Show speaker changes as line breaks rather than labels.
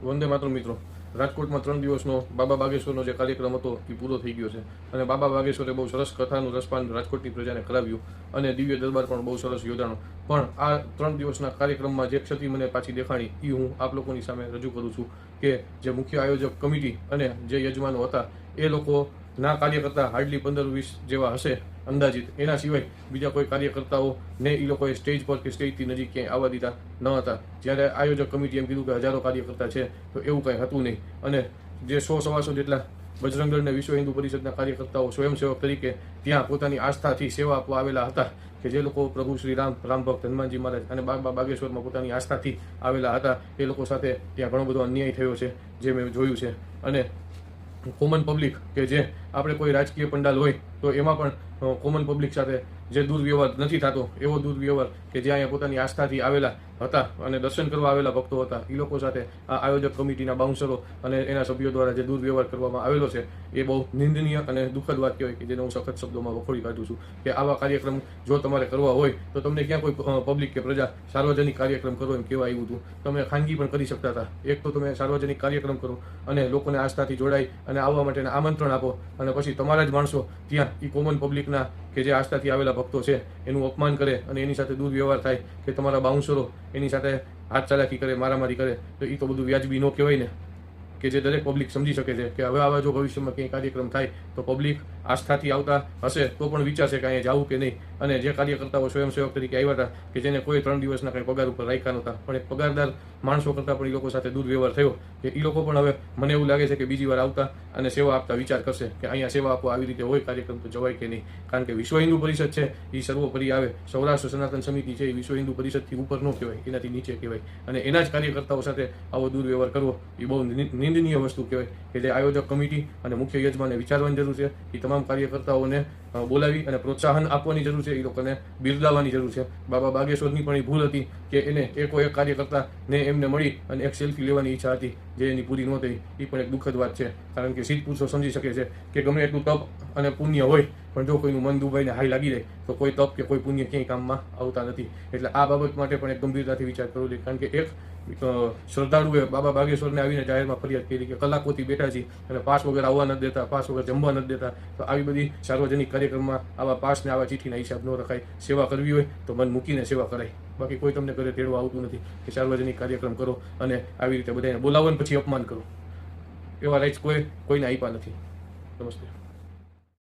વંદે માતરમ મિત્રો, રાજકોટમાં 3 દિવસનો બાબા બાગેશ્વરનો જે કાર્યક્રમ હતો એ પૂરો થઈ ગયો છે અને બાબા બાગેશ્વરે બહુ સરસ કથાનું રસપાન રાજકોટની પ્રજાને કરાવ્યું અને દિવ્ય દરબાર પણ બહુ સરસ યોજાણો. પણ આ 3 દિવસના કાર્યક્રમમાં જે ક્ષતિ મને પાછી દેખાણી એ હું આપ લોકોની સામે રજૂ કરું છું કે જે મુખ્ય આયોજક કમિટી અને જે યજમાનો હતા એ લોકો ના કાર્યકર્તા હાર્ડલી 15-20 જેવા હશે અંદાજિત. એના સિવાય બીજા કોઈ કાર્યકર્તાઓ ને એ લોકોએ સ્ટેજ પર કે સ્ટેજથી નજીક ક્યાંય આવવા દીધા ન હતા. જ્યારે આયોજક કમિટી એમ કીધું કે હજારો કાર્યકર્તા છે, તો એવું કંઈ હતું નહીં. અને જે 100-125 જેટલા બજરંગ દળ અને વિશ્વ હિન્દુ પરિષદના કાર્યકર્તાઓ સ્વયંસેવક તરીકે ત્યાં પોતાની આસ્થાથી સેવા આપવા આવેલા હતા, કે જે લોકો પ્રભુ શ્રી રામ ભક્ત હનુમાનજી મહારાજ અને બાબા બાગેશ્વરમાં પોતાની આસ્થાથી આવેલા હતા, એ લોકો સાથે ત્યાં ઘણો બધો અન્યાય થયો છે જે મેં જોયું છે. અને કોમન પબ્લિક કે જે આપણે કોઈ રાજકીય પંડાલ હોય તો એમાં પણ કોમન પબ્લિક સાથે જે દુર્વ્યવહાર નથી થતો એવો દુર્વ્યવહાર કે જે અહીંયા પોતાની આસ્થાથી આવેલા હતા અને દર્શન કરવા આવેલા ભક્તો હતા, એ લોકો સાથે આ આયોજક કમિટીના બાઉન્સરો અને એના સભ્યો દ્વારા જે દુર્વ્યવહાર કરવામાં આવેલો છે એ બહુ નિંદનીય અને દુઃખદ વાત કહેવાય, કે જેને હું સખત શબ્દોમાં વખોડી કાઢું છું. કે આવા કાર્યક્રમ જો તમારે કરવા હોય તો તમને ક્યાં કોઈ પબ્લિક કે પ્રજા સાર્વજનિક કાર્યક્રમ કરો એમ કહેવા આવ્યું હતું. તમે ખાનગી પણ કરી શકતા હતા. એક તો તમે સાર્વજનિક કાર્યક્રમ કરો અને લોકોને આસ્થાથી જોડાઈ અને આવવા માટેના આમંત્રણ આપો, અને પછી તમારા જ માણસો ત્યાં એ કોમન પબ્લિકના કે જે આસ્થાથી આવેલા ભક્તો છે એનું અપમાન કરે અને એની સાથે દુર્વ્યવહાર થાય, કે તમારા બાઉન્સરો એની સાથે હાથ ચાલાકી કરે, મારામારી કરે, તો એ તો બધું વ્યાજબી ન કહેવાય ને. કે જે દરેક પબ્લિક સમજી શકે છે કે હવે આવા જો ભવિષ્યમાં ક્યાંય કાર્યક્રમ થાય તો પબ્લિક આસ્થાથી આવતા હશે તો પણ વિચારશે કે અહીંયા જવું કે નહીં. અને જે કાર્યકર્તાઓ સ્વયંસેવક તરીકે આવ્યા હતા, કે જેને કોઈ 3 દિવસના કંઈ પગાર ઉપર રાખ્યા નહોતા, પણ એક પગારદાર માણસો કરતાં પણ એ લોકો સાથે દુર્વ્યવહાર થયો, કે એ લોકો પણ હવે મને એવું લાગે છે કે બીજી વાર આવતા અને સેવા આપતા વિચાર કરશે કે અહીંયા સેવા આપવા આવી રીતે હોય કાર્યક્રમ તો જવાય કે નહીં. કારણ કે વિશ્વ હિન્દુ પરિષદ છે એ સર્વોપરી આવે. સૌરાષ્ટ્ર સનાતન સમિતિ છે એ વિશ્વ હિન્દુ પરિષદથી ઉપર ન કહેવાય, એનાથી નીચે કહેવાય. અને એના જ કાર્યકર્તાઓ સાથે આવો દુર્વ્યવહાર કરવો એ બહુ નિંદનીય વસ્તુ કહેવાય, કે જે આયોજક કમિટી અને મુખ્ય યજમાને વિચારવાની જરૂર છે. એ તમામ કાર્યકર્તાઓને બોલાવી અને પ્રોત્સાહન આપવાની જરૂર છે, એ લોકોને બિરદાવવાની જરૂર છે. બાબા બાગેશ્વરની પણ એ ભૂલ હતી કે એને એક કાર્યકર્તાને એમને મળી અને એક સેલ્ફી લેવાની ઈચ્છા હતી જે એની પૂરી ન થઈ. એ પણ એક દુઃખદ વાત છે, કારણ કે સિદ્ધ પુરુષો સમજી શકે છે કે ગમે એટલું તપ અને પુણ્ય હોય પણ જો કોઈનું મન દુભાઈને હાઈ લાગી જાય તો કોઈ તપ કે કોઈ પુણ્ય ક્યાંય કામમાં આવતા નથી. એટલે આ બાબત માટે પણ એક ગંભીરતાથી વિચાર કરવો જોઈએ. કારણ કે એક શ્રદ્ધાળુએ બાબા બાગેશ્વરને આવીને જાહેરમાં ફરિયાદ કરી કે કલાકોથી બેઠા છીએ અને પાસ વગર આવવા નથી દેતા, પાસ વગર જમવા નથી દેતા. તો આવી બધી સાર્વજનિક કાર્યક્રમમાં આવા પાસ ને આવા ચિઠ્ઠીના હિસાબ ન રખાય. સેવા કરવી હોય તો મન મૂકીને સેવા કરાય. બાકી કોઈ તમને ઘરે તેડવા આવતું નથી કે સાર્વજનિક કાર્યક્રમ કરો અને આવી રીતે બધાને બોલાવો ને પછી અપમાન કરો. એવા રાઇટ્સ કોઈને આપ્યા નથી. નમસ્તે.